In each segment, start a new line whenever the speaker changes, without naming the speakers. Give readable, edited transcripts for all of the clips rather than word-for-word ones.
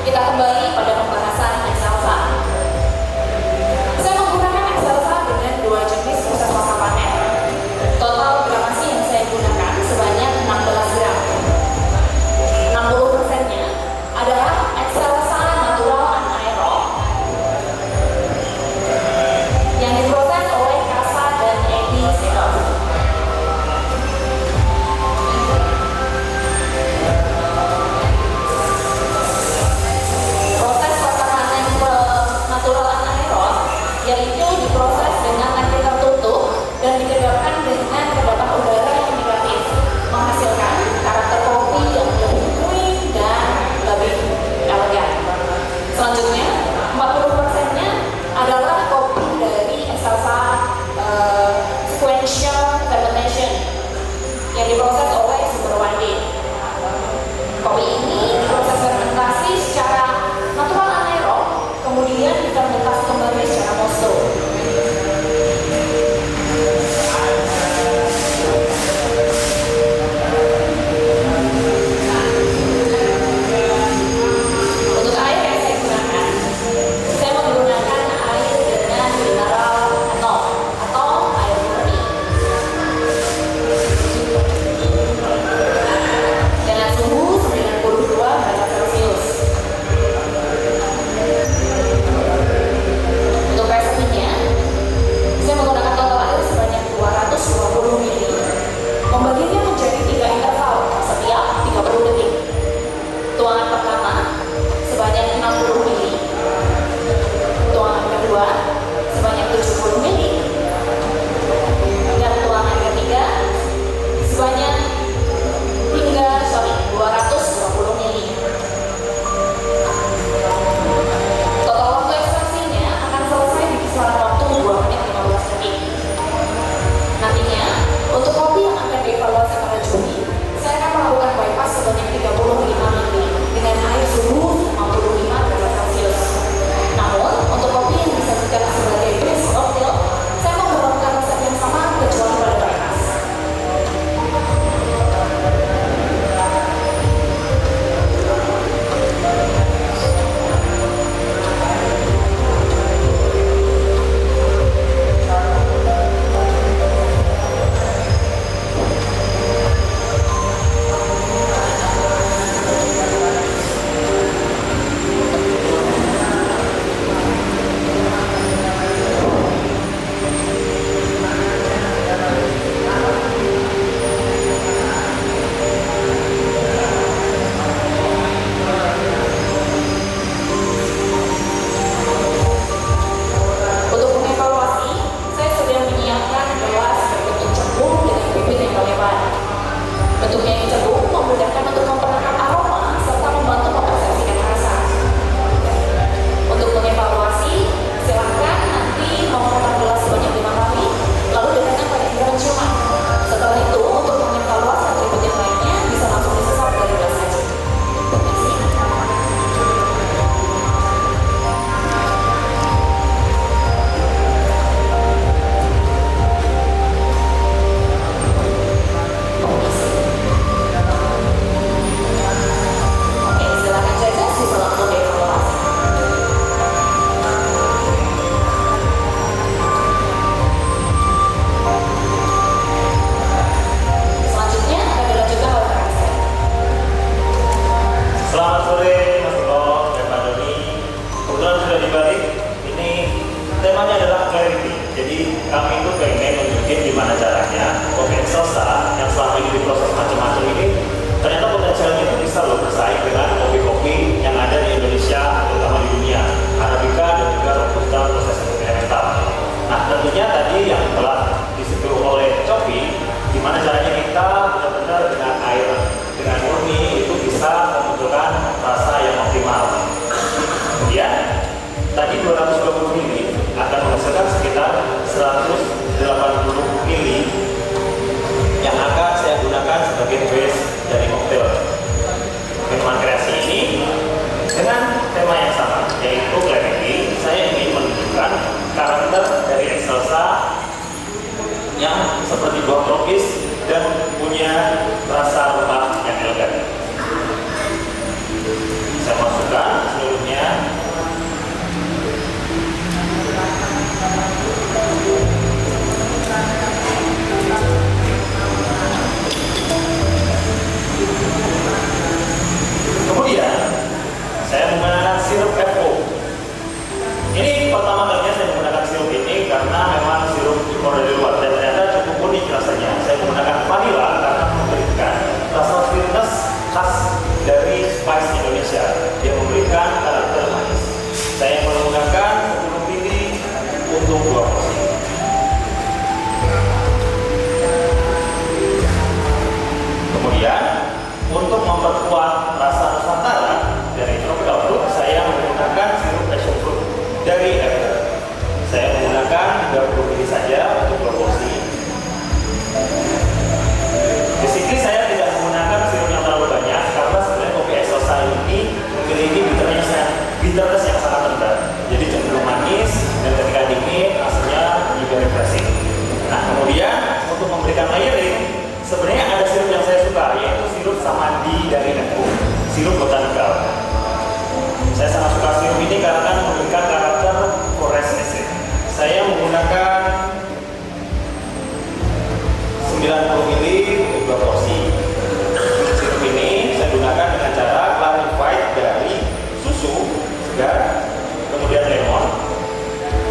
Kita kembali pada pembahasan Excelsa. Saya menggunakan Excelsa dengan dua jenis proses masa panen. Total gramasi yang saya gunakan sebanyak 16 gram. 60%-nya adalah Excelsa natural anaerob yang diproses oleh Casa dan Edi Sedow. Proses masa panen natural anaerob yaitu diproses dengan tangki tertutup dan dikedapkan dengan kedapan udara yang negatif, menghasilkan karakter kopi yang lebih clean dan lebih elegan. Selanjutnya, 40%-nya adalah kopi dari Excelsa sequential fermentation yang diproses oleh Subrowandi. Kopi ini diproses fermentasi secara natural anaerob, kemudian difermentasi kembali secara mosto. Untuk air yang saya gunakan, saya menggunakan air dengan mineral anom atau air murni dengan suhu 92 derajat Celcius. Untuk resepinya, saya menggunakan total air sebanyak 220 ml. Membaginya menjadi 3 interval setiap 30 detik. Tuangan pertama sebanyak 60 ml. Tuangan kedua sebanyak 70 ml. Dan tuangan ketiga sebanyak 220 ml. Total waktu ekstraksinya akan selesai di kisaran waktu 2 menit 15 detik. Nantinya, untuk kopi yang akan dievaluasi pada Juni, saya akan melakukan bypass sebanyak 35 ml dengan air suhu 55 derajat Celcius. Namun, untuk kopi yang disajikan sebagai base cocktail, saya memperlakukan resep yang sama kecuali pada bypass. Untuk mengevaluasi, saya sudah menyiapkan gelas berbentuk cembung dengan bibir yang melebar. Bentuknya yang cembung memudahkan untuk memperangkat aroma serta membantu mempersepsikan rasa. Untuk mengevaluasi, silakan nanti memutar gelas sebanyak 5 kali, lalu dekatkan pada indera ciuman. Setelah itu, untuk mengevaluasi atribut yang lainnya bisa langsung disesap dari gelas saja. Terima kasih. Oke, silakan jajah, bisa langsung dievaluasi. Selanjutnya akan dilanjutkan oleh rekan saya.
Selamat sore Mas Eko dan Pak Doni. Kebetulan sudah dibalik. Ini temanya adalah clarity. Jadi kami itu pengen nunjukin gimana caranya kopi Excelsa yang selama ini diproses macam-macam ini ternyata potensialnya itu bisa loh bersaing dengan kopi-kopi yang ada di Indonesia, terutama di dunia, Arabica dan juga Robusta proses eksperimental. Nah tentunya tadi yang telah disebut oleh Copi, gimana caranya kita benar-benar dengan air dengan murni itu bisa memunculkan rasa yang optimal. Kemudian tadi 220 ml akan menghasilkan sekitar 180 ml yang akan saya gunakan sebagai base dari koktail. Minuman kreasi ini dengan tema yang sama, yaitu clarity. Saya ingin menunjukkan karakter dari Excelsa yang seperti buah tropis dan punya rasa rempah yang elegan. Saya masukkan bitterness yang sangat rendah. Jadi cenderung manis dan ketika dingin rasanya juga refreshing. Nah kemudian untuk memberikan layering, sebenarnya ada sirup yang saya suka, yaitu sirup samandi dari Nepal, sirup botanikal. Saya sangat suka sirup ini karena memberikan karakter forest acid. Saya menggunakan 90 ml untuk 2 porsi. Sirup ini saya gunakan dengan cara clarified dari susu segar, kemudian lemon,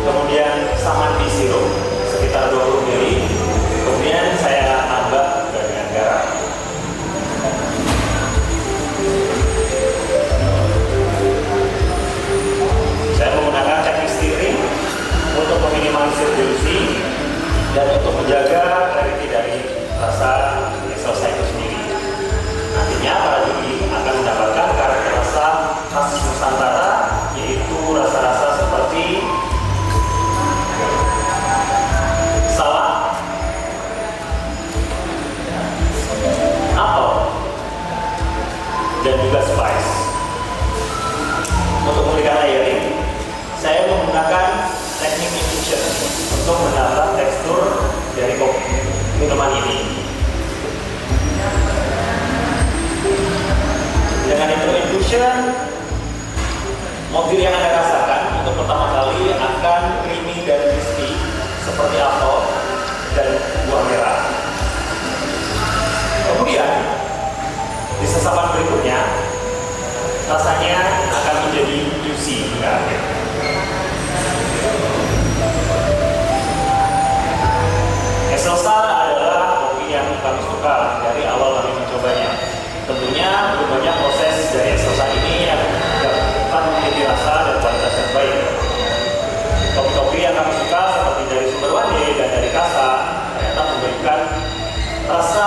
kemudian samandi sirup sekitar 20 ml, kemudian saya tambah dengan garam. Saya menggunakan teknik stirring untuk meminimalisir dilusi dan untuk menjaga clarity dari rasa excelsa itu sendiri. Nantinya para juri akan mendapatkan karakter rasa khas Nusantara, yaitu rasa-rasa seperti salak, apel, dan juga spice. Untuk memberikan layering, saya menggunakan teknik infusion untuk menambah tekstur dari kopi minuman ini. Dengan infusion, motif yang Anda rasakan untuk pertama kali akan creamy dan crispy seperti apel dan buah merah. Kemudian di sesapan berikutnya rasanya akan menjadi juicy hingga akhir. Excelsa adalah kopi yang kami suka dari awal kami mencobanya. Tentunya belum banyak proses dari Excelsa ini yang dapat memiliki rasa dan kualitas yang baik. Kopi-kopi yang kami suka seperti dari Sumber Wadah dan dari Kasa ternyata memberikan rasa